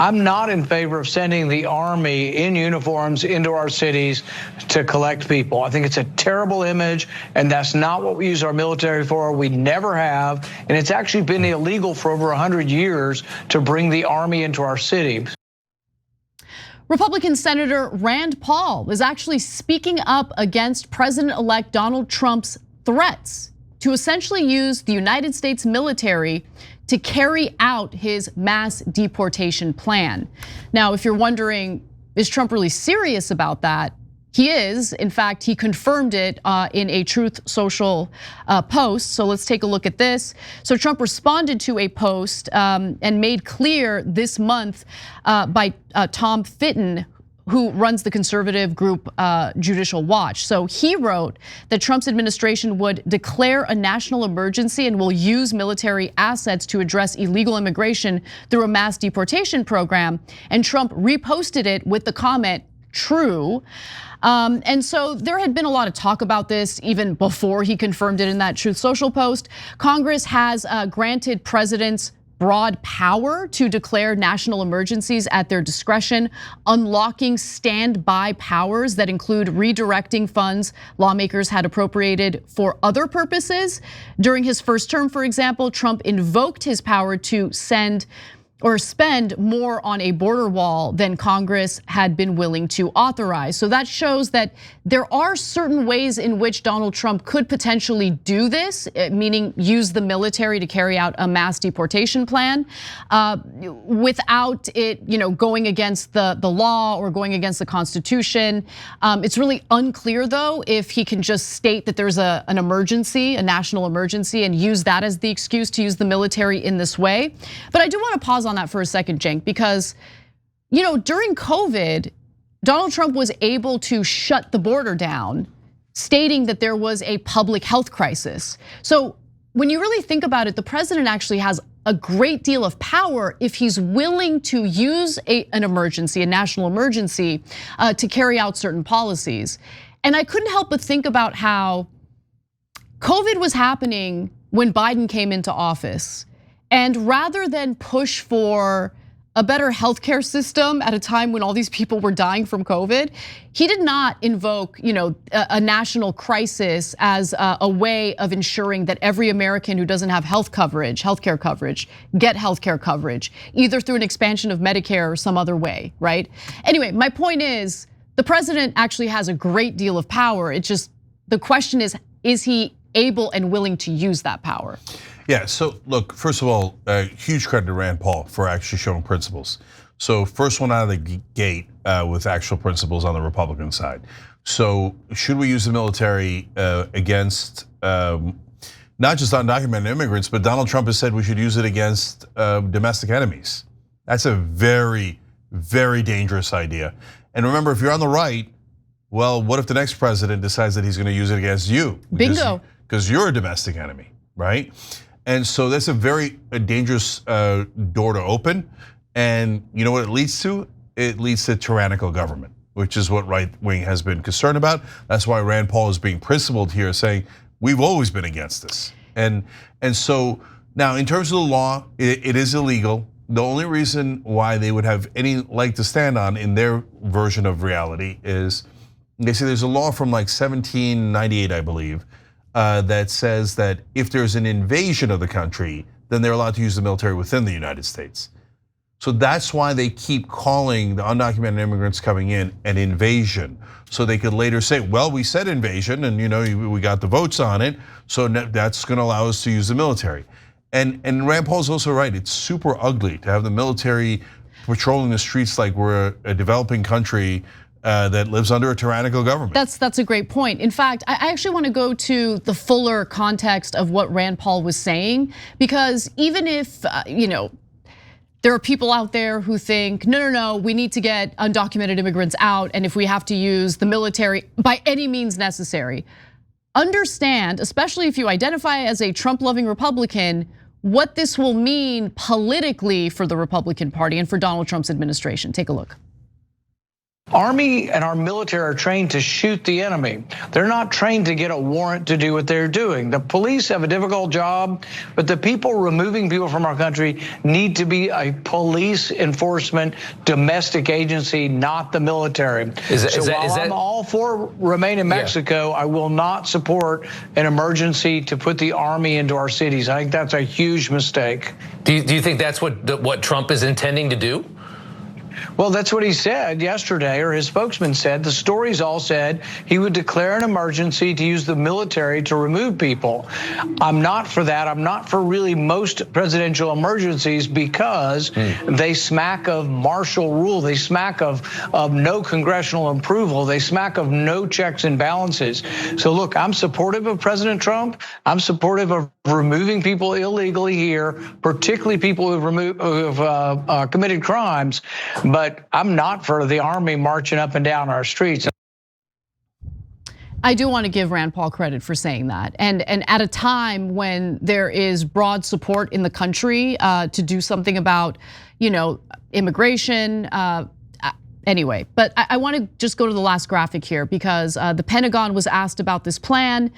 I'm not in favor of sending the army in uniforms into our cities to collect people. I think it's a terrible image, and that's not what we use our military for. We never have, and it's actually been illegal for over 100 years to bring the army into our city. Republican Senator Rand Paul is actually speaking up against President-elect Donald Trump's threats to essentially use the United States military to carry out his mass deportation plan. Now, if you're wondering, is Trump really serious about that? He is. In fact, he confirmed it in a Truth Social post. So let's take a look at this. So Trump responded to a post and made clear this month by Tom Fitton, who runs the conservative group Judicial Watch. So he wrote that Trump's administration would declare a national emergency and will use military assets to address illegal immigration through a mass deportation program. And Trump reposted it with the comment, "True." And so there had been a lot of talk about this even before he confirmed it in that Truth Social post. Congress has granted presidents broad power to declare national emergencies at their discretion, unlocking standby powers that include redirecting funds lawmakers had appropriated for other purposes. During his first term, for example, Trump invoked his power to send or spend more on a border wall than Congress had been willing to authorize. So that shows that there are certain ways in which Donald Trump could potentially do this, meaning use the military to carry out a mass deportation plan without it, going against the law or going against the Constitution. It's really unclear though if he can just state that there's an emergency, a national emergency, and use that as the excuse to use the military in this way. But I do want to pause on that for a second, Cenk, because during COVID, Donald Trump was able to shut the border down, stating that there was a public health crisis. So when you really think about it, the president actually has a great deal of power if he's willing to use an emergency, a national emergency, to carry out certain policies. And I couldn't help but think about how COVID was happening when Biden came into office. And rather than push for a better healthcare system at a time when all these people were dying from COVID, he did not invoke, a national crisis as a way of ensuring that every American who doesn't have healthcare coverage, get healthcare coverage, either through an expansion of Medicare or some other way, right? Anyway, my point is, the president actually has a great deal of power. It's just, the question is he able and willing to use that power? Yeah, so look, first of all, huge credit to Rand Paul for actually showing principles. So first one out of the gate with actual principles on the Republican side. So should we use the military against not just undocumented immigrants, but Donald Trump has said we should use it against domestic enemies. That's a very, very dangerous idea. And remember, if you're on the right, well, what if the next president decides that he's gonna use it against you? Bingo. Because you're a domestic enemy, right? And so that's a very dangerous door to open. And you know what it leads to? It leads to tyrannical government, which is what right wing has been concerned about. That's why Rand Paul is being principled here, saying we've always been against this. And so now in terms of the law, it is illegal. The only reason why they would have any leg to stand on in their version of reality is they say there's a law from like 1798, I believe, that says that if there's an invasion of the country, then they're allowed to use the military within the United States. So that's why they keep calling the undocumented immigrants coming in an invasion. So they could later say, well, we said invasion and we got the votes on it, so that's gonna allow us to use the military. And Rand Paul's also right, it's super ugly to have the military patrolling the streets like we're a developing country that lives under a tyrannical government. That's a great point. In fact, I actually want to go to the fuller context of what Rand Paul was saying, because even if there are people out there who think, no, we need to get undocumented immigrants out, and if we have to use the military by any means necessary, understand, especially if you identify as a Trump-loving Republican, what this will mean politically for the Republican Party and for Donald Trump's administration. Take a look. Army and our military are trained to shoot the enemy. They're not trained to get a warrant to do what they're doing. The police have a difficult job, but the people removing people from our country need to be a police enforcement domestic agency, not the military. I'm all for remain in Mexico, I will not support an emergency to put the Army into our cities. I think that's a huge mistake. Do you think that's what Trump is intending to do? Well, that's what he said yesterday, or his spokesman said. The stories all said he would declare an emergency to use the military to remove people. I'm not for that. I'm not for really most presidential emergencies because they smack of martial rule. They smack of no congressional approval. They smack of no checks and balances. So look, I'm supportive of President Trump. I'm supportive of removing people illegally here, particularly people who've committed crimes. But I'm not for the Army marching up and down our streets. I do want to give Rand Paul credit for saying that. And at a time when there is broad support in the country to do something about, immigration, anyway, but I want to just go to the last graphic here because the Pentagon was asked about this plan,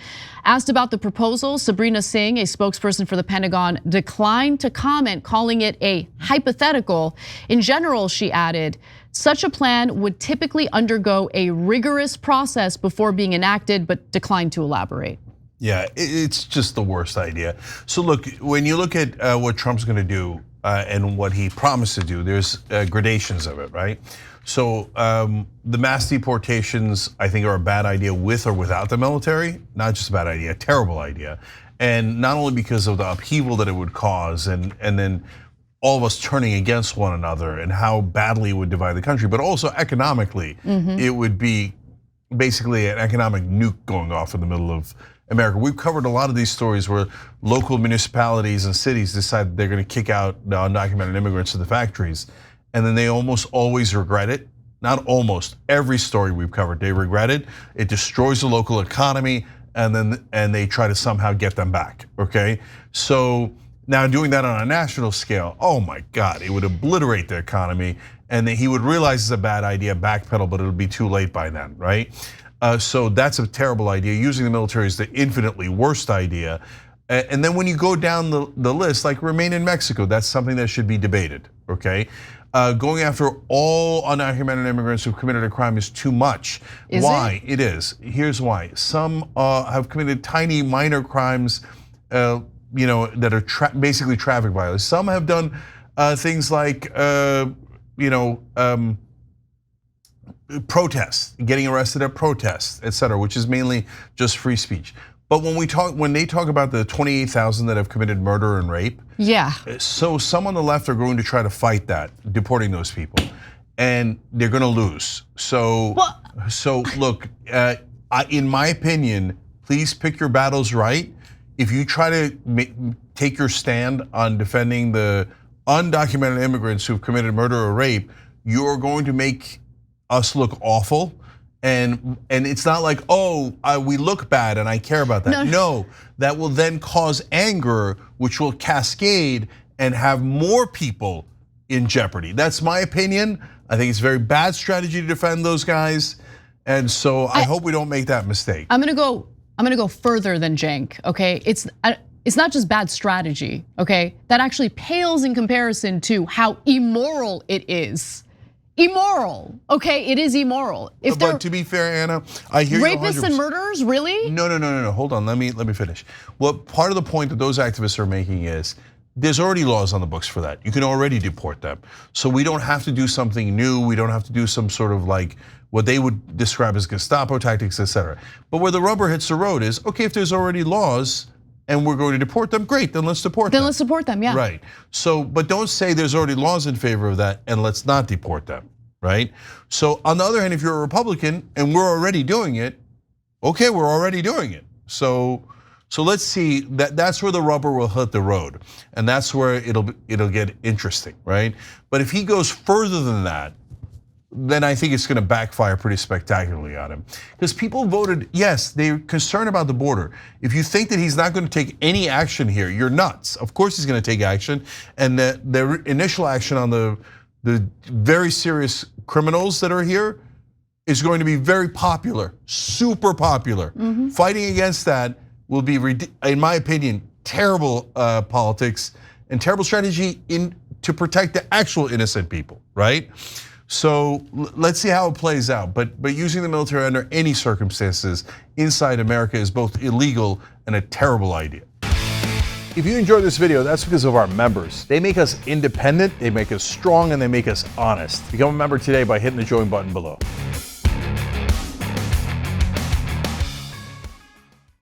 asked about the proposal. Sabrina Singh, a spokesperson for the Pentagon, declined to comment, calling it a hypothetical. In general, she added, such a plan would typically undergo a rigorous process before being enacted, but declined to elaborate. Yeah, it's just the worst idea. So look, when you look at what Trump's gonna do and what he promised to do, there's gradations of it, right? So the mass deportations, I think, are a bad idea with or without the military. Not just a bad idea, a terrible idea. And not only because of the upheaval that it would cause and then all of us turning against one another and how badly it would divide the country, but also economically, it would be basically an economic nuke going off in the middle of America. We've covered a lot of these stories where local municipalities and cities decide they're gonna kick out the undocumented immigrants to the factories. And then they almost always regret it. Not almost, every story we've covered, they regret it. It destroys the local economy and they try to somehow get them back, okay? So now doing that on a national scale, oh my God, it would obliterate the economy and then he would realize it's a bad idea, backpedal, but it'll be too late by then, right? So that's a terrible idea. Using the military is the infinitely worst idea. And then when you go down the list, like remain in Mexico, that's something that should be debated, okay? Going after all undocumented immigrants who've committed a crime is too much. Why? It is. Here's why. Some have committed tiny minor crimes, that are basically traffic violations. Some have done things like, protests, getting arrested at protests, et cetera, which is mainly just free speech. But when they talk about the 28,000 that have committed murder and rape, so some on the left are going to try to fight that, deporting those people, and they're going to lose. So look, in my opinion, please pick your battles right. If you try to take your stand on defending the undocumented immigrants who've committed murder or rape, you're going to make us look awful. And it's not like, we look bad and I care about that. No, that will then cause anger, which will cascade and have more people in jeopardy. That's my opinion. I think it's a very bad strategy to defend those guys. And so I hope we don't make that mistake. I'm gonna go further than Cenk, okay? It's not just bad strategy, okay? That actually pales in comparison to how immoral it is. Immoral, okay? It is immoral. But to be fair, Anna, I hear you 100%. Rapists and murderers, really? No. Hold on, let me finish. Well, part of the point that those activists are making is there's already laws on the books for that. You can already deport them. So we don't have to do something new. We don't have to do some sort of like what they would describe as Gestapo tactics, et cetera. But where the rubber hits the road is, okay, if there's already laws and we're going to deport them, great, then let's deport them. Then let's support them, yeah. Right, so, but don't say there's already laws in favor of that and let's not deport them, right? So on the other hand, if you're a Republican and we're already doing it, okay, we're already doing it. So let's see, that's where the rubber will hit the road. And that's where it'll get interesting, right? But if he goes further than that, then I think it's gonna backfire pretty spectacularly on him. Because people voted, yes, they're concerned about the border. If you think that he's not gonna take any action here, you're nuts. Of course he's gonna take action. And the initial action on the very serious criminals that are here, is going to be very popular, super popular. Fighting against that will be, in my opinion, terrible politics and terrible strategy to protect the actual innocent people, right? So let's see how it plays out. But using the military under any circumstances inside America is both illegal and a terrible idea. If you enjoyed this video, that's because of our members. They make us independent, they make us strong, and they make us honest. Become a member today by hitting the join button below.